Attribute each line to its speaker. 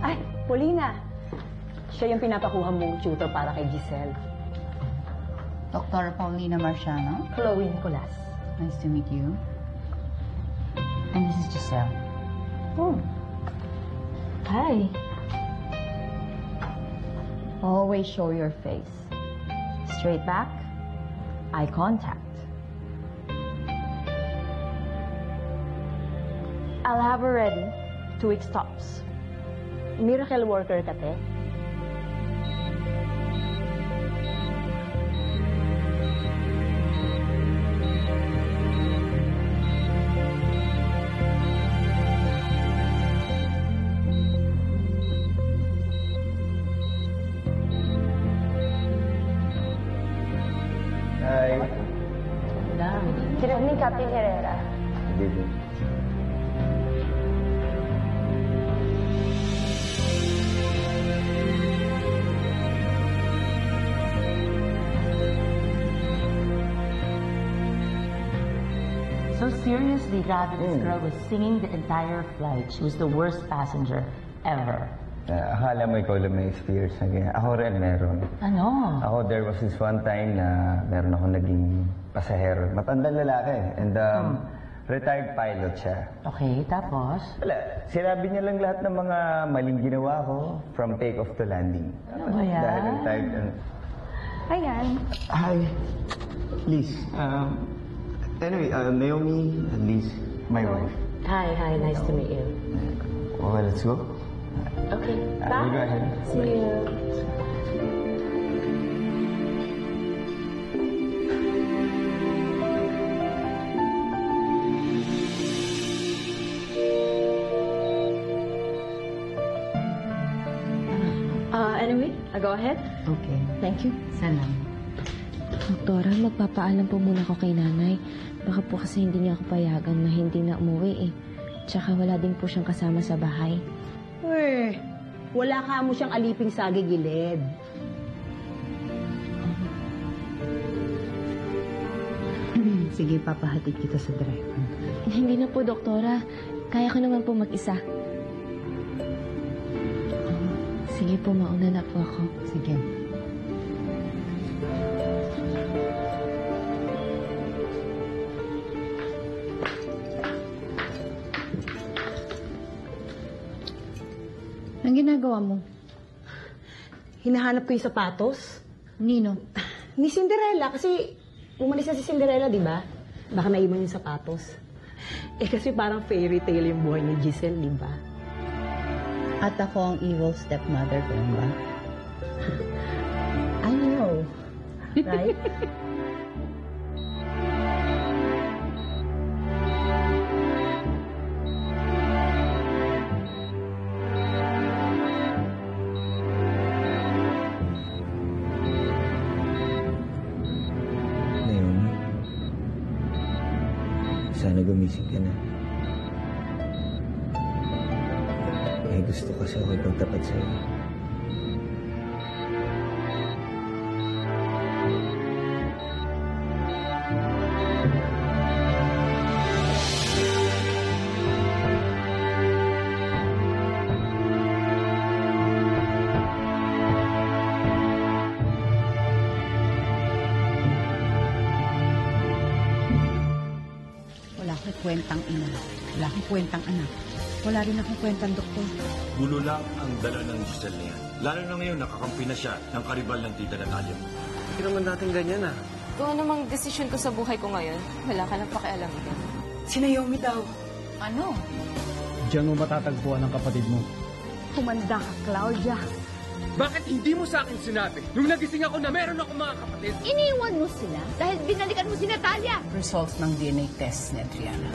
Speaker 1: Ay, Paulina. Siya yung pinapakuha mong tutor para kay Giselle.
Speaker 2: Dr. Paulina Marciano.
Speaker 1: Chloe Nicolas.
Speaker 2: Nice to meet you. And this is Giselle.
Speaker 1: Oh. Hi. Always show your face. Straight back, eye contact. I'll have her ready 2 weeks tops. Miracle worker ka, te.
Speaker 3: Hi.
Speaker 1: Good evening, Captain Herrera.
Speaker 3: Good evening.
Speaker 4: So seriously, Ravi, this girl was singing the entire flight. She was the worst passenger ever.
Speaker 3: Akala mo ikaw lang may experience na ganyan. Ako rin meron.
Speaker 4: Ano?
Speaker 3: Ako, there was this one time na meron ako naging pasahero. Matandang lalaki. And retired pilot siya.
Speaker 4: Okay, tapos?
Speaker 3: Wala. Sinabi niya lang lahat ng mga maling ginawa ko from take-off to landing.
Speaker 4: Ano ba yan?
Speaker 3: Dahil retired.
Speaker 1: Ayan.
Speaker 3: Hi. Liz. Anyway, Naomi, Liz, my wife.
Speaker 4: Hi, nice to meet you.
Speaker 3: Well, let's go.
Speaker 4: Okay,
Speaker 3: You go ahead.
Speaker 4: See you.
Speaker 1: Anyway, I'll go ahead.
Speaker 2: Okay.
Speaker 1: Thank you.
Speaker 2: Salam.
Speaker 5: Doktora, magpapaalam po muna ako kay nanay. Baka po kasi hindi niya ako payagan na hindi na umuwi eh. Tsaka wala din po siyang kasama sa bahay.
Speaker 1: Uy, wala ka mo siyang aliping sa gigilid.
Speaker 2: Sige, papahatid kita sa drive.
Speaker 5: Hindi na po, doktora. Kaya ko naman po mag-isa. Sige po, mauna na po ako.
Speaker 2: Sige. Anong ginagawa mo?
Speaker 1: Hinahanap ko yung sapatos.
Speaker 2: Nino?
Speaker 1: Ni Cinderella, kasi umalis na si Cinderella, di ba? Baka naiwan yung sapatos. Eh kasi parang fairy tale yung buhay ni Giselle, di ba?
Speaker 2: At ako ang evil stepmother ko, ba?
Speaker 1: I know. Right?
Speaker 3: Naomi, sana gumising ka na. Eh, gusto kasi ako ipagtapat sa'yo.
Speaker 2: Wala akong kwentang ina. Wala akong kwentang anak. Wala rin akong kwentang doktor.
Speaker 6: Gulo lang ang dala ng Giselle na yan. Lalo na ngayon, nakakampi na siya ng karibal ng tita Natalia.
Speaker 7: Hindi naman natin ganyan, ah.
Speaker 8: Kung anumang desisyon ko sa buhay ko ngayon, wala ka nang pakialam dyan.
Speaker 1: Si Naomi daw.
Speaker 2: Ano?
Speaker 9: Diyan mo matatagpuan ang kapatid mo.
Speaker 1: Kumanda ka, Claudia.
Speaker 7: Bakit hindi mo sa akin sinabi? Nung nagising ako na meron akong mga kapatid.
Speaker 10: Iniwan mo sila dahil binalikan mo si Natalia.
Speaker 2: Results ng DNA test ni Adriana.